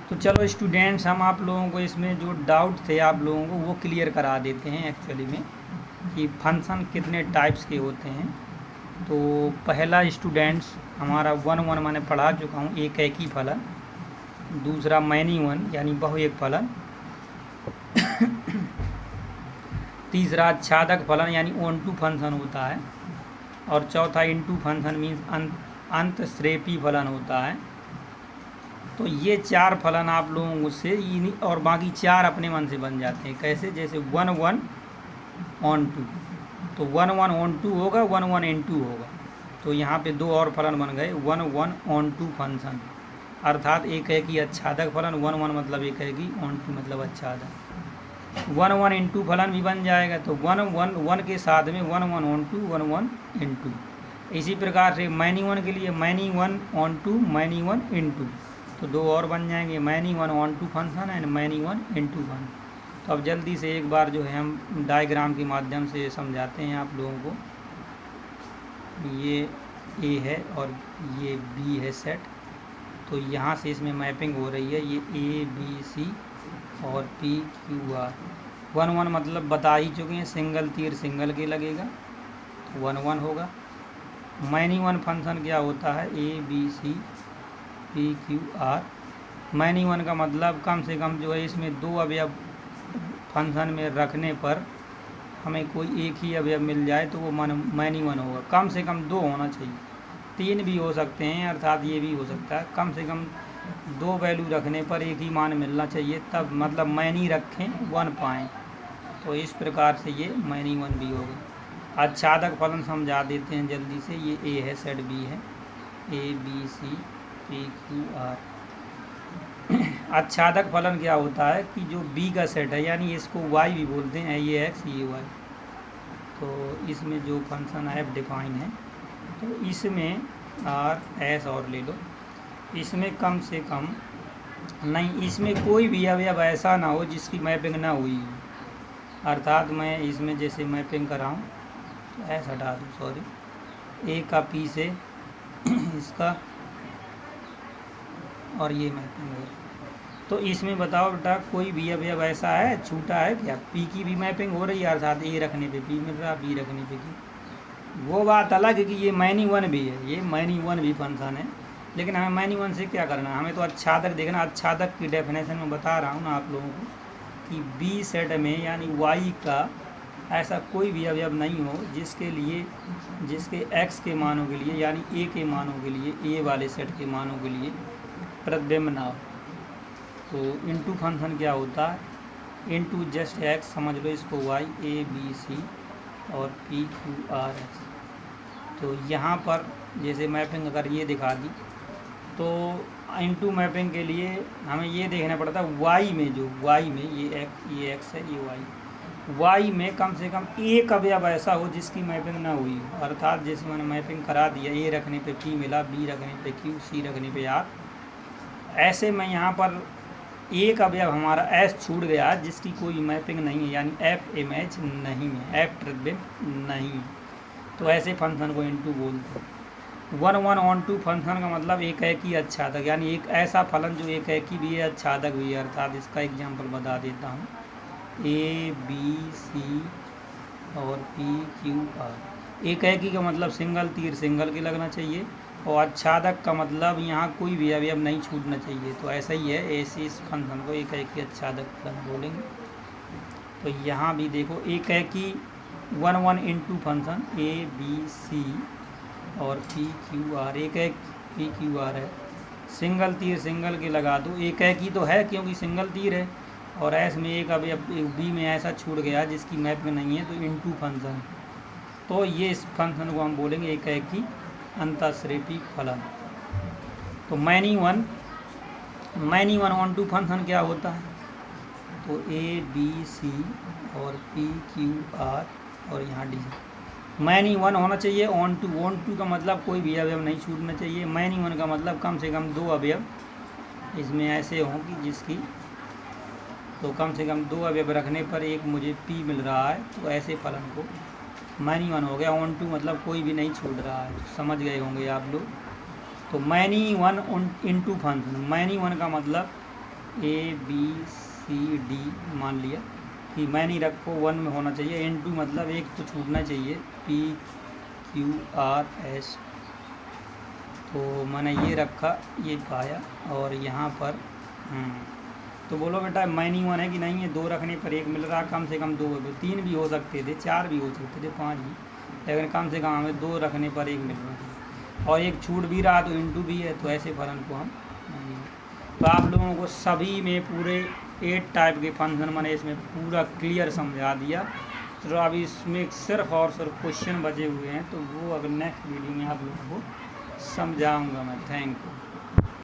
तो चलो स्टूडेंट्स, हम आप लोगों को इसमें जो डाउट थे आप लोगों को वो क्लियर करा देते हैं एक्चुअली में कि फंक्शन कितने टाइप्स के होते हैं। तो पहला स्टूडेंट्स हमारा 1 मैंने पढ़ा चुका हूँ, एक ही फलन। दूसरा मैनी वन यानी बहु एक फलन। तीसरा आच्छादक फलन यानी ऑन टू फंक्शन होता है। और चौथा इनटू फंक्शन मीन्स अंतःश्रेपी फलन होता है। तो ये 4 फलन आप लोगों से और बाकी 4 अपने मन से बन जाते हैं। कैसे? जैसे 1 1 ऑन टू, तो 1 1 ऑन टू होगा, 1 1 इन टू होगा। तो यहाँ पे 2 और फलन बन गए, 1 1 ऑन टू फंक्शन, अर्थात एक है कि आच्छादक फलन। 1 1 मतलब एक है कि ऑन टू मतलब आच्छादक। 1 1 इन टू फलन भी बन जाएगा। तो 1 1 1 के साथ में 1 1 ऑन टू, 1 1 इन टू। इसी प्रकार से मैनी वन के लिए many one onto, many one into. तो 2 और बन जाएंगे, many one onto function and many one into function. तो अब जल्दी से एक बार जो है हम डायग्राम के माध्यम से समझाते हैं आप लोगों को। ये ए है और ये बी है सेट। तो यहाँ से इसमें मैपिंग हो रही है, ये ए बी सी और पी क्यू आर। 1 1 मतलब बता ही चुके हैं, सिंगल तीर सिंगल के लगेगा, तो 1 1 होगा। मैनी वन फंक्शन क्या होता है? A B C P Q R. Many one का मतलब कम से कम जो है इसमें 2 अवयव फंक्शन में रखने पर हमें कोई एक ही अवयव मिल जाए तो वो मैनी वन होगा। कम से कम 2 होना चाहिए, 3 भी हो सकते हैं, अर्थात ये भी हो सकता है। कम से कम 2 वैल्यू रखने पर एक ही मान मिलना चाहिए, तब मतलब मैनी रखें 1 पाएँ। तो इस प्रकार से ये मैनी वन भी होगा। आच्छादक फलन समझा देते हैं जल्दी से। ये ए है, सेट बी है, A B C P Q R. आच्छादक फलन क्या होता है कि जो बी का सेट है, यानी इसको वाई भी बोलते हैं, ये एक्स ये वाई। तो इसमें जो फंक्शन एफ डिफाइन है, तो इसमें आर एस और ले लो। इसमें कम से कम नहीं, इसमें कोई भी अवयव ऐसा ना हो जिसकी मैपिंग ना हुई हो। अर्थात मैं इसमें जैसे मैपिंग कराऊँ तो एस हटा दूँ, सॉरी, ए का पी से इसका और ये मैपिंग है। तो इसमें बताओ बेटा, कोई भी अवयव ऐसा है छूटा है क्या? पी की भी मैपिंग हो रही है, अर्थात ए रखने पे पी मिल रहा, बी रखने पे की। वो बात अलग है कि ये मैनी वन भी है, ये मैनी वन भी फंक्शन है, लेकिन हमें मैनी वन से क्या करना है? हमें तो आच्छादक देखना। आच्छादक की डेफिनेशन में बता रहा हूँ ना आप लोगों को कि बी सेट में यानी वाई का ऐसा कोई भी अवयव नहीं हो जिसके एक्स के मानों के लिए यानी ए के मानों के लिए, ए वाले सेट के मानों के लिए प्रतिबिंब ना हो। तो इनटू फंक्शन क्या होता है? इनटू जस्ट एक्स, समझ लो इसको वाई, ए बी सी और पी क्यू आर एस। तो यहाँ पर जैसे मैपिंग अगर ये दिखा दी तो इनटू मैपिंग के लिए हमें ये देखना पड़ता है वाई में, जो वाई में ये एक्स है, ये वाई में कम से कम एक अवयव ऐसा हो जिसकी मैपिंग ना हुई हो। अर्थात जैसे मैंने मैपिंग करा दिया, ए रखने पे पी मिला, बी रखने पे क्यू, सी रखने पे आर। ऐसे में यहाँ पर एक अवयव हमारा एस छूट गया जिसकी कोई मैपिंग नहीं है, यानी एफ इमेज नहीं है, एफ प्रतिबिंब नहीं है। तो ऐसे फंक्शन को इनटू बोलते हैं। 1 1 ऑन टू फंक्शन का मतलब एक है कि आच्छादक, यानी एक ऐसा फलन जो एक है कि भी है, आच्छादक भी है। अर्थात इसका एग्जाम्पल बता देता हूँ, ए बी सी और पी क्यू आर। एक है कि का मतलब सिंगल तीर सिंगल के लगना चाहिए, और आच्छादक का मतलब यहाँ कोई भी अवयव नहीं छूटना चाहिए। तो ऐसा ही है, ऐसे इस फंक्शन को एक है कि आच्छादक फलन बोलेंगे। तो यहाँ भी देखो, एक है कि 1 1 into function A B C और पी क्यू आर। एक है पी क्यू आर है, सिंगल तीर सिंगल के लगा दो। एक है कि तो है क्योंकि सिंगल तीर है, और एस में एक अवयव बी में ऐसा छूट गया जिसकी मैप में नहीं है, तो इनटू फंक्शन। तो ये इस फंक्शन को हम बोलेंगे एक है कि अंतःश्रेपी फलन। तो many one onto function क्या होता है? तो ए बी सी और पी क्यू आर और यहाँ डी। मैनी वन होना चाहिए ऑन टू का मतलब कोई भी अवयव नहीं छूटना चाहिए। मैनी वन का मतलब कम से कम 2 अवयव इसमें ऐसे हों कि जिसकी, तो कम से कम 2 अवयव रखने पर एक मुझे पी मिल रहा है, तो ऐसे फलन को मैनी वन हो गया। ऑन टू मतलब कोई भी नहीं छूट रहा है, समझ गए होंगे आप लोग। तो many one into function, many one का मतलब ABCD मान लिया कि मैं नहीं रखो 1 में होना चाहिए, N2 मतलब एक तो छूटना चाहिए, PQRS, तो मैंने ये रखा, ये पाया, और यहाँ पर तो बोलो बेटा माइनिंग 1 है कि नहीं है, 2 रखने पर 1 मिल रहा, कम से कम 2, 3 भी हो सकते थे, 4 भी हो सकते थे, 5 भी, लेकिन कम से कम हमें 2 रखने पर 1 मिल रहा है, और एक छूट भी रहा तो इंटू भी है, तो ऐसे फलन को हम तो आप लोगों को सभी में पूरे 8 टाइप के फंक्शन मैंने इसमें पूरा क्लियर समझा दिया। तो अब इसमें सिर्फ और सिर्फ क्वेश्चन बचे हुए हैं, तो वो अगर नेक्स्ट वीडियो में आप लोगों को समझाऊंगा मैं। Thank you.